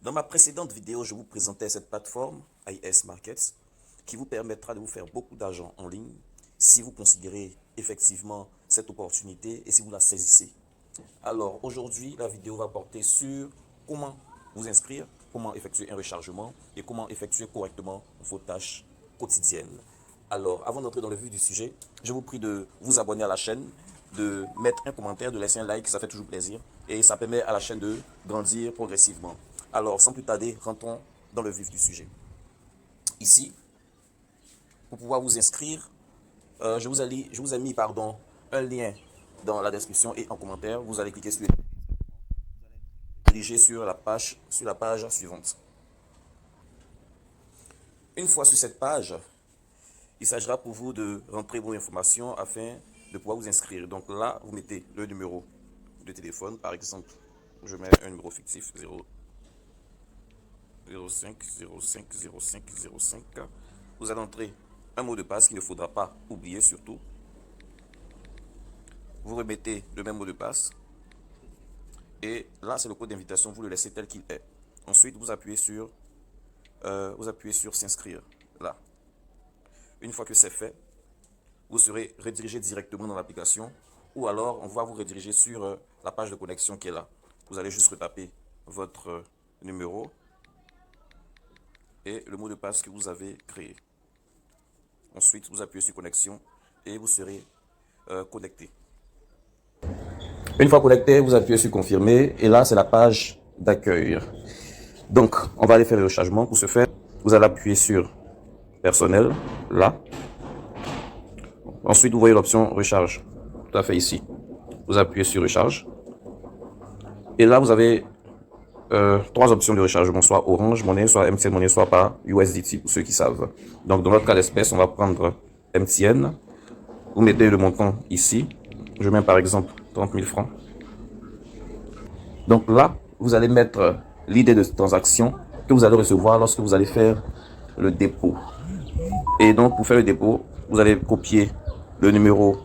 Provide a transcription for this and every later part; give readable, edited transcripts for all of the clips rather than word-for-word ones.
Dans ma précédente vidéo, je vous présentais cette plateforme IS Markets qui vous permettra de vous faire beaucoup d'argent en ligne si vous considérez effectivement cette opportunité et si vous la saisissez. Alors aujourd'hui, la vidéo va porter sur comment vous inscrire, comment effectuer un rechargement et comment effectuer correctement vos tâches quotidiennes. Alors, avant d'entrer dans le vif du sujet, je vous prie de vous abonner à la chaîne, de mettre un commentaire, de laisser un like, ça fait toujours plaisir et ça permet à la chaîne de grandir progressivement. Alors, sans plus tarder, rentrons dans le vif du sujet. Ici, pour pouvoir vous inscrire, je vous ai mis un lien dans la description et en commentaire. Vous allez cliquer sur diriger sur la page suivante. Une fois sur cette page, il s'agira pour vous de rentrer vos informations afin de pouvoir vous inscrire. Donc là, vous mettez le numéro de téléphone. Par exemple, je mets un numéro fictif 05 05 05 05. Vous allez entrer un mot de passe qu'il ne faudra pas oublier surtout. Vous remettez le même mot de passe. Et là, c'est le code d'invitation. Vous le laissez tel qu'il est. Ensuite, vous appuyez sur s'inscrire. Là. Une fois que c'est fait, vous serez redirigé directement dans l'application ou alors on va vous rediriger sur la page de connexion qui est là. Vous allez juste retaper votre numéro et le mot de passe que vous avez créé. Ensuite, vous appuyez sur connexion et vous serez connecté. Une fois connecté, vous appuyez sur confirmer et là, c'est la page d'accueil. Donc, on va aller faire le rechargement. Pour ce faire, vous allez appuyer sur personnel, là. Ensuite, vous voyez l'option recharge, tout à fait ici. Vous appuyez sur recharge. Et là, vous avez trois options de rechargement, soit Orange Money, soit MTN Money, soit par USDT, pour ceux qui savent. Donc, dans notre cas d'espèce, on va prendre MTN. Vous mettez le montant ici. Je mets par exemple 30 000 francs. Donc là, vous allez mettre l'idée de transaction que vous allez recevoir lorsque vous allez faire le dépôt. Et donc, pour faire le dépôt, vous allez copier le numéro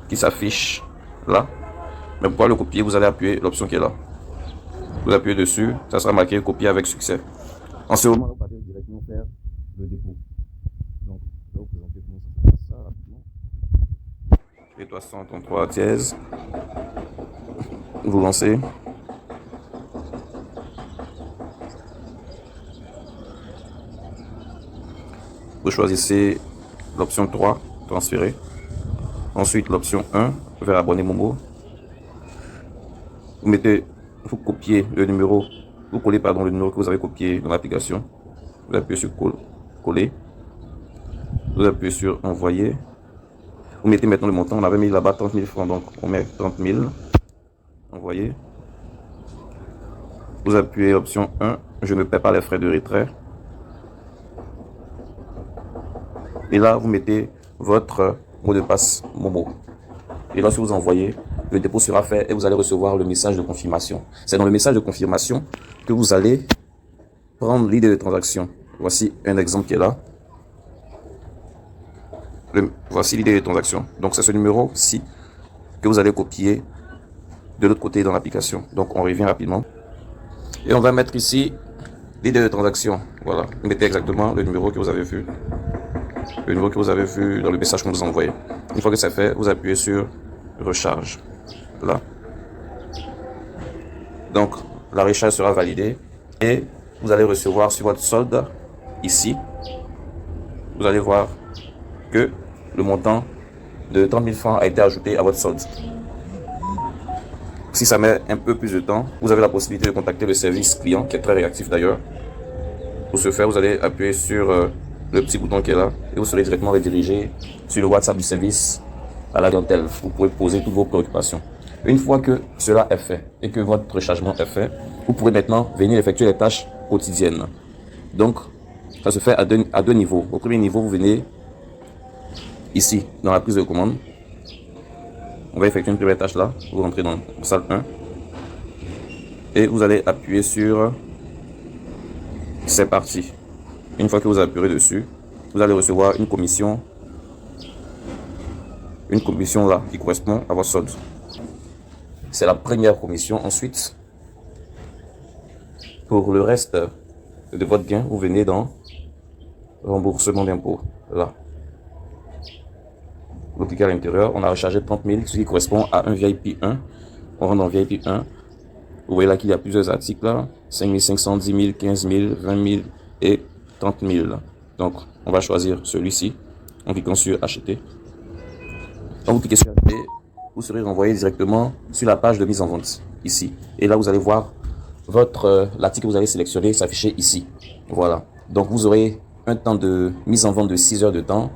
qui s'affiche là. Mais pour pouvoir le copier, vous allez appuyer l'option qui est là. Vous appuyez dessus, ça sera marqué copier avec succès. En ce moment, vous allez directement faire le dépôt. Donc, je vais vous présenter comment ça se passe ça rapidement. Et 333 dièse. Vous lancez. Vous choisissez l'option 3, transférer. Ensuite, l'option 1, vers abonner Momo. Vous copiez le numéro, vous collez le numéro que vous avez copié dans l'application. Vous appuyez sur coller. Vous appuyez sur envoyer. Vous mettez maintenant le montant. On avait mis là-bas 30 000 francs, donc on met 30 000. Envoyer. Vous appuyez option 1, je ne paie pas les frais de retrait. Et là, vous mettez votre mot de passe Momo. Et lorsque vous envoyez, le dépôt sera fait et vous allez recevoir le message de confirmation. C'est dans le message de confirmation que vous allez prendre l'idée de transaction. Voici un exemple qui est là. Voici l'idée de transaction. Donc c'est ce numéro-ci que vous allez copier de l'autre côté dans l'application. Donc on revient rapidement. Et on va mettre ici l'idée de transaction. Voilà. Vous mettez exactement le numéro que vous avez vu. Le numéro que vous avez vu dans le message qu'on vous a envoyé. Une fois que c'est fait, vous appuyez sur recharge. Là. Donc, la recharge sera validée et vous allez recevoir sur votre solde ici. Vous allez voir que le montant de 30 000 francs a été ajouté à votre solde. Si ça met un peu plus de temps, vous avez la possibilité de contacter le service client qui est très réactif d'ailleurs. Pour ce faire, vous allez appuyer sur le petit bouton qui est là et vous serez directement redirigé sur le WhatsApp du service à la clientèle. Vous pourrez poser toutes vos préoccupations. Une fois que cela est fait et que votre rechargement est fait, vous pourrez maintenant venir effectuer les tâches quotidiennes. Donc, ça se fait à deux niveaux. Au premier niveau, vous venez ici, dans la prise de commande. On va effectuer une première tâche là. Vous rentrez dans la salle 1 et vous allez appuyer sur c'est parti. Une fois que vous appuyez dessus, vous allez recevoir une commission là qui correspond à votre solde. C'est la première commission. Ensuite, Pour le reste de votre gain, vous venez dans remboursement d'impôt. Là. Vous cliquez à l'intérieur, on a rechargé 30 000, ce qui correspond à un VIP 1. On rentre dans VIP 1. Vous voyez là qu'il y a plusieurs articles là. 5 500, 10 000, 15 000, 20 000 et 30 000. Là. Donc, on va choisir celui-ci en cliquant sur acheter. Quand vous cliquez sur acheter, vous serez renvoyé directement sur la page de mise en vente ici. Et là, vous allez voir l'article que vous allez sélectionner s'afficher ici. Voilà. Donc, vous aurez un temps de mise en vente de 6 heures de temps.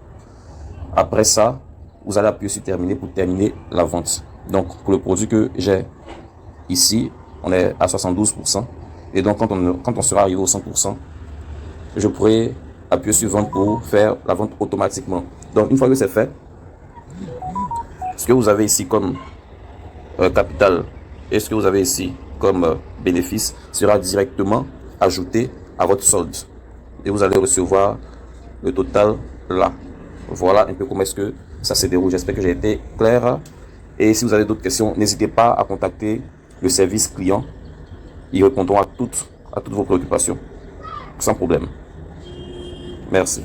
Après ça, vous allez appuyer sur terminer pour terminer la vente. Donc, pour le produit que j'ai ici, on est à 72%. Et donc, quand on sera arrivé au 100%, je pourrai appuyer sur vente pour faire la vente automatiquement. Donc, une fois que c'est fait, ce que vous avez ici comme capital et ce que vous avez ici comme bénéfice sera directement ajouté à votre solde. Et vous allez recevoir le total là. Voilà un peu comment est-ce que ça se déroule. J'espère que j'ai été clair. Et si vous avez d'autres questions, n'hésitez pas à contacter le service client. Ils répondront à toutes vos préoccupations. Sans problème. Merci.